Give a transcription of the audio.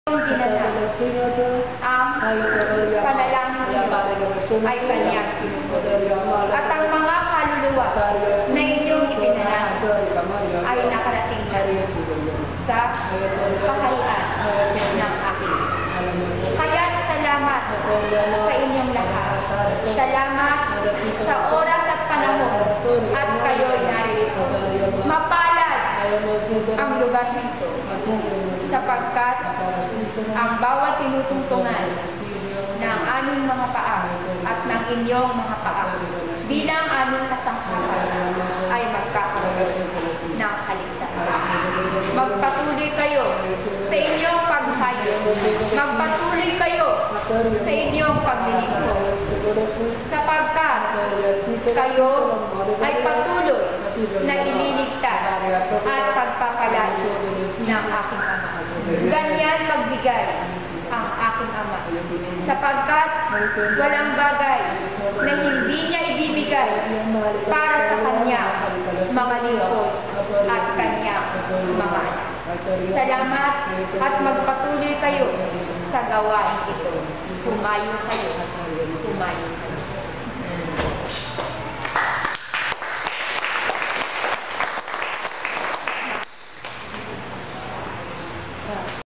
Ginanap. Ang panalangin ninyo ay kanyang tinupod. At ang mga kaluluwa na inyong ipinanap ay nakarating na sa kaharian ng akin. Kaya salamat sa inyong lahat. Salamat sa oras at panahon at kayo'y naririto. Mapalad ang lugar nito sapagkat ang bawat tinutungtungan ng aming mga paa at ng inyong mga paa bilang aming kasangkapan ay magkakaroon ng kaligtasan. Magpatuloy kayo sa inyong paghahayo. Magpatuloy kayo sa inyong paglilingkod sapagkat kayo ay patuloy na ililigtas at pagpapalain ng aking Ama. Ganyan magbigay ang aking Ama sapagkat walang bagay na hindi niya ibibigay para sa kanya mga lingkod at kanyang mga anak. Salamat at magpatuloy kayo sa gawain ito. Humayo kayo. Humayo kayo.